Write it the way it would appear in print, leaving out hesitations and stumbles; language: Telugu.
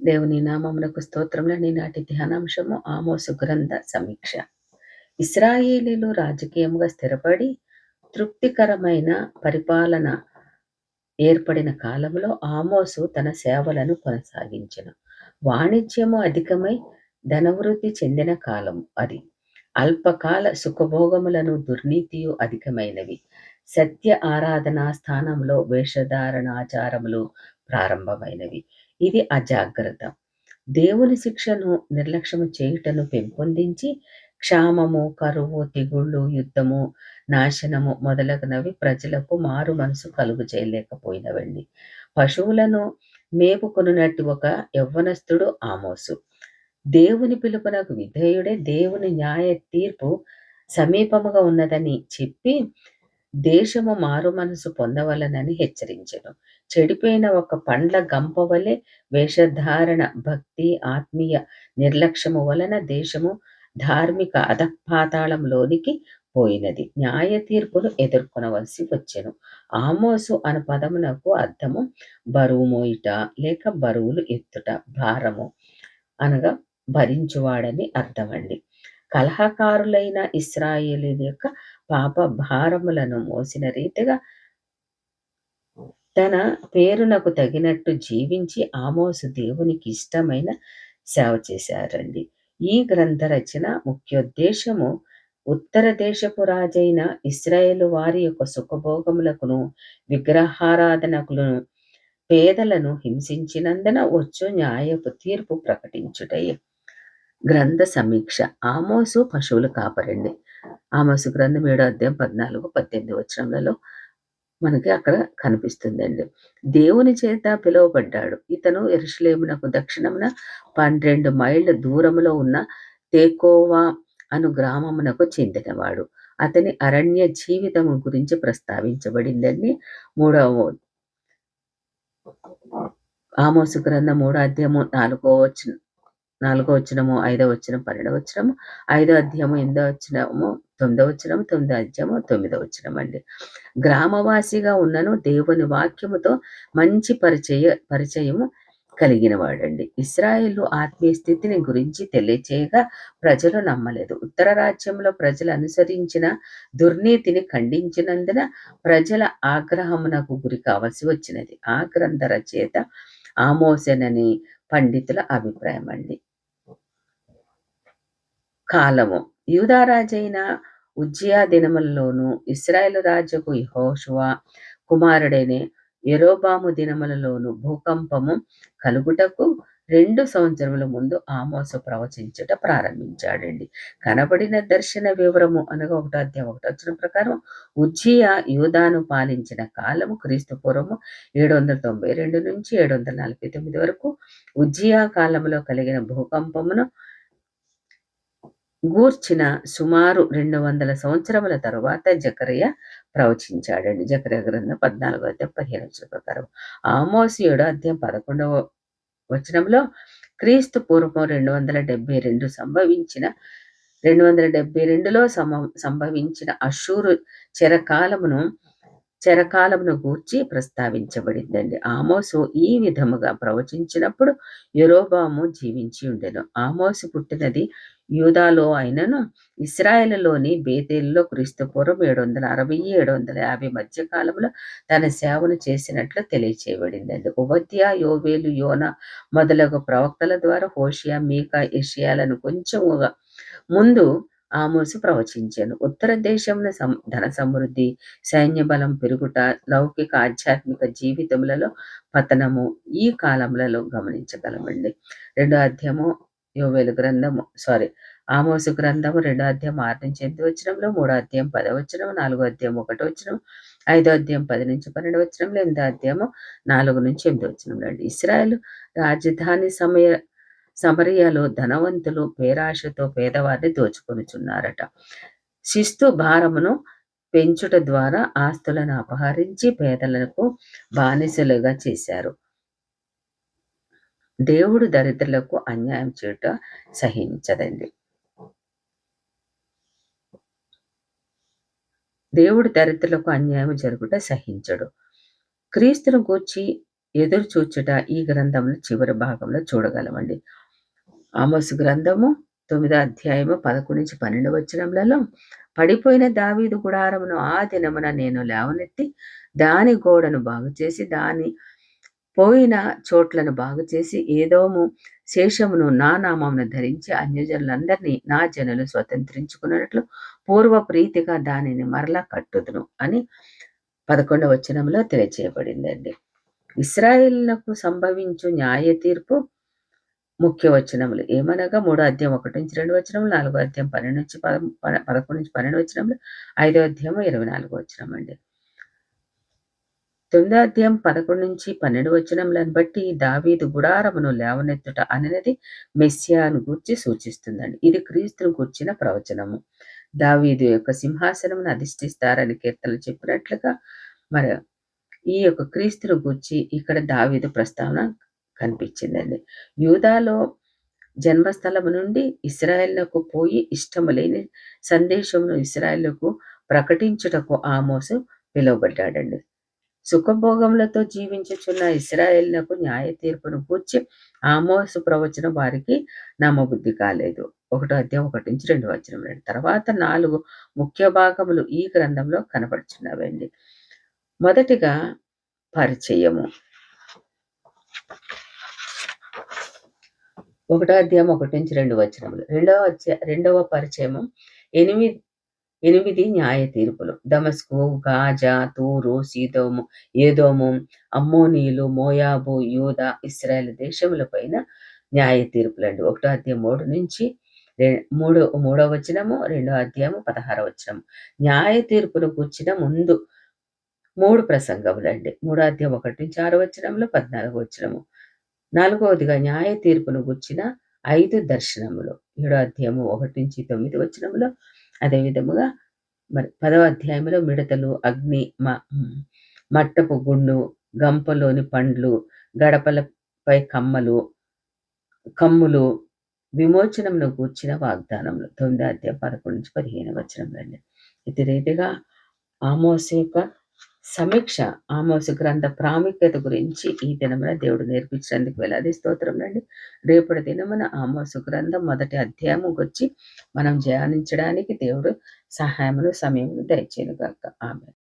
దేవుని నామమునకు స్తోత్రములని నాటి ధ్యానాంశము ఆమోసు గ్రంథ సమీక్ష. ఇశ్రాయేలీలు రాజకీయముగా స్థిరపడి తృప్తికరమైన పరిపాలన ఏర్పడిన కాలంలో ఆమోసు తన సేవలను కొనసాగించెను. వాణిజ్యము అధికమై ధనవృద్ధి చెందిన కాలం అది. అల్పకాల సుఖభోగములను దుర్నీతియు అధికమైనవి. సత్య ఆరాధనా స్థానంలో వేషధారణ ఆచారములు ప్రారంభమైనవి. ఇది అజాగ్రత్త. దేవుని శిక్షను నిర్లక్ష్యము చేయుటను పెంపొందించి క్షామము, కరువు, తెగుళ్ళు, యుద్ధము, నాశనము మొదలగునవి ప్రజలకు మారు మనసు కలుగు చేయలేకపోయినవండి. పశువులను మేపుకొనున్నట్టు ఒక యవ్వనస్తుడు ఆమోసు. దేవుని పిలుపునకు విధేయుడే దేవుని న్యాయ తీర్పు సమీపముగా ఉన్నదని చెప్పి దేశము మారు మనసు పొందవలనని హెచ్చరించెను. చెడిపోయిన ఒక పండ్ల గంప వలె వేషధారణ, భక్తి, ఆత్మీయ నిర్లక్ష్యము వలన దేశము ధార్మిక అధపాతాళంలోనికి పోయినది. న్యాయ తీర్పును ఎదుర్కొనవలసి వచ్చెను. ఆమోసు అను పదమునకు అర్థము బరువు మోయుట లేక బరువులు ఎత్తుట, భారము అనగా భరించువాడని అర్థమండి. కలహకారులైన ఇశ్రాయేలీయుల యొక్క పాప భారములను మోసిన రీతిగా తన పేరునకు తగినట్టు జీవించి ఆమోసు దేవునికి ఇష్టమైన సేవ చేశారండి. ఈ గ్రంథ రచన ముఖ్యోద్దేశము ఉత్తర దేశపు రాజైన ఇశ్రాయేలు వారి యొక్క సుఖభోగములకును విగ్రహారాధనకులను పేదలను హింసించినందున వచ్చు న్యాయపు తీర్పు ప్రకటించుటయే. గ్రంథ సమీక్ష. ఆమోసు పశువుల కాపరండి. ఆమోసు గ్రంథం 7వ అధ్యాయం 14-18 వచనములలో మనకి అక్కడ కనిపిస్తుందండి. దేవుని చేత పిలువబడ్డాడు. ఇతను యెరూషలేమునకు దక్షిణమున 12 మైళ్ళ దూరములో ఉన్న తెకోవా అను గ్రామమునకు చెందినవాడు. అతని అరణ్య జీవితము గురించి ప్రస్తావించబడిందండి. ఆమోసు గ్రంథం 3వ అధ్యాయము 4వ వచనము, 5వ వచనం, 12వ వచనము, 5వ అధ్యాయము 8వ వచనము, 9వ వచనము, 9వ అధ్యాయము 9వ వచనం అండి. గ్రామవాసిగా ఉన్నను దేవుని వాక్యముతో మంచి పరిచయము కలిగిన వాడండి. ఇశ్రాయేలు ఆత్మీయ స్థితిని గురించి తెలియచేయగా ప్రజలు నమ్మలేదు. ఉత్తర రాజ్యంలో ప్రజలు అనుసరించిన దుర్నీతిని ఖండించినందున ప్రజల ఆగ్రహమునకు గురి కావలసి వచ్చినది. ఆ గ్రంథ రచయిత ఆమోసేనని పండితుల అభిప్రాయం అండి. కాలము. యూదారాజైన ఉజ్జియా దినములలోను ఇశ్రాయేలు రాజుకు యెహోషువ కుమారుడైన యెరోబాము దినములలోను భూకంపము కలుగుటకు 2 సంవత్సరముల ముందు ఆమోసు ప్రవచించుట ప్రారంభించాడండి. కనబడిన దర్శన వివరము అనగా 1వ అధ్యాయం 1వ వచనం ప్రకారం ఉజ్జియా యూదాను పాలించిన కాలము క్రీస్తు పూర్వము 792 నుంచి 749 వరకు. ఉజ్జియా కాలంలో కలిగిన భూకంపమును గూర్చిన సుమారు 200 సంవత్సరముల తరువాత జకరియా ప్రవచించాడండి. జకరియా గ్రంథం 14వ అధ్యాయం 15వ వచనం ప్రకారం. ఆమోసు 7వ అధ్యాయం 11వ వచనంలో క్రీస్తు పూర్వం 272లో సంభవించిన అష్షూరు చెరకాలమును గూర్చి ప్రస్తావించబడిందండి. ఆమోసు ఈ విధముగా ప్రవచించినప్పుడు యెరోబాము జీవించి ఉండెను. ఆమోసు పుట్టినది యూదాలో అయినను ఇశ్రాయేలులోని బేతేలులో క్రీస్తు పూర్వం 760-750 మధ్య కాలంలో తన సేవను చేసినట్లు తెలియచేయబడిందండి. ఓబద్యా, యోవేలు, యోనా మొదలగు ప్రవక్తల ద్వారా హోషియా, మీకా, యెషయాలను కొంచెముగా ముందు ఆమోసు ప్రవచించాను. ఉత్తర దేశంలో ధన సమృద్ధి, సైన్య బలం పెరుగుట, లౌకిక ఆధ్యాత్మిక జీవితములలో పతనము ఈ కాలములలో గమనించగలమండి. 2వ అధ్యాయము ఆమోసు గ్రంథము 2వ అధ్యాయం 6-8 వచనంలో, 3వ అధ్యాయం 10వ వచనం, 4వ అధ్యాయం 1వ వచనం, 5వ అధ్యాయం 10-12 వచనంలో, 8వ అధ్యాయము 4-8 వచనంలో అండి. ఇశ్రాయేలు రాజధాని సమరయలో ధనవంతులు పేరాశతో పేదవారిని దోచుకొనుచున్నారట. శిస్తు భారమును పెంచుట ద్వారా ఆస్తులను అపహరించి పేదలకు బానిసలుగా చేశారు. దేవుడు దరిద్రులకు అన్యాయం చేయుట సహించదండి. దేవుడు దరిద్రులకు అన్యాయం జరుగుట సహించడు. క్రీస్తును గూర్చి ఎదురు చూచుట ఈ గ్రంథంలో చివరి భాగంలో చూడగలమండి. ఆమోసు గ్రంథము 9వ అధ్యాయము 11-12 వచనములలో, పడిపోయిన దావీదు గుడారమును ఆ దినమున నేను లేవనెత్తి దాని గోడను బాగుచేసి దాని పోయిన చోట్లను బాగుచేసి ఏదోము శేషమును నా నామమును ధరించి అన్యజనులందరినీ నా జనులు స్వతంత్రించుకున్నట్లు పూర్వ ప్రీతిగా దానిని మరలా కట్టుదును అని 11వ వచనంలో తెలియచేయబడిందండి. ఇశ్రాయేలునకు సంభవించు న్యాయ తీర్పు ముఖ్య వచనములు ఏమనగా 3వ అధ్యాయం 1-2 వచనములు, 4వ అధ్యాయం 11-12 వచనములు, 5వ అధ్యాయం 24 వచనం అండి. 9వ అధ్యాయం 11-12 వచనములను బట్టి దావీదు గుడారమును లేవనెత్తుట అనేది మెస్సియాను గూర్చి సూచిస్తుందండి. ఇది క్రీస్తును గూర్చిన ప్రవచనము. దావీదు యొక్క సింహాసనమును అధిష్ఠిస్తారని కీర్తనలు చెప్పినట్లుగా మరి ఈ యొక్క క్రీస్తును గూర్చి ఇక్కడ దావీదు ప్రస్తావన కనిపించిందండి. యూదాలో జన్మస్థలము నుండి ఇశ్రాయేలునకు పోయి ఇష్టము లేని సందేశమును ఇశ్రాయేలుకు ప్రకటించుటకు ఆమోసు పిలువబడ్డాడండి. సుఖభోగములతో జీవించుచున్న ఇశ్రాయేలునకు న్యాయ తీర్పును గూర్చి ఆమోసు ప్రవచనం వారికి నమ్మబుద్ధి కాలేదు. 1వ అధ్యాయం 1-2 వచనములు. తర్వాత 4 ముఖ్య భాగములు ఈ గ్రంథంలో కనపడుచున్నవండి. మొదటిగా పరిచయము. 1వ అధ్యాయం 1-2 వచనములు. రెండవ పరిచయము 8 న్యాయ తీర్పులు. దమస్కు, గాజా, తూరు, సీదోము, ఏదోము, అమ్మోనీయులు, మోయాబు, యూదా, ఇశ్రాయేలు దేశముల పైన న్యాయ తీర్పులండి. 1వ అధ్యాయం 3వ వచనము, 2వ అధ్యాయము 16వ వచనము. న్యాయ తీర్పును కూర్చిన ముందు 3 ప్రసంగములండి. 3వ అధ్యాయం 1-6 వచనములు, 14వ వచనము. 4వదిగా న్యాయ తీర్పును గుర్చిన 5 దర్శనములు. 7వ అధ్యాయము 1-9 వచనములు. అదే విధముగా మరి 10వ అధ్యాయంలో మిడతలు, అగ్ని, మట్టపు గుండు, గంపలోని పండ్లు, గడపలపై కమ్ములు, విమోచనమును గూర్చిన వాగ్దానములు. 9వ అధ్యాయం 11-15 వచనములండి. ఇది రీతిగా ఆమోసు యొక్క సమీక్ష, ఆమోసు గ్రంథ ప్రాముఖ్యత గురించి ఈ దినమున దేవుడు నేర్పించినందుకు వేలాది స్తోత్రములండి. రేపటి దినమున ఆమోసు గ్రంథం 1వ అధ్యాయము గురించి మనం ధ్యానించడానికి దేవుడు సహాయమును సమయమును దయచేయునుగాక. ఆమేన్.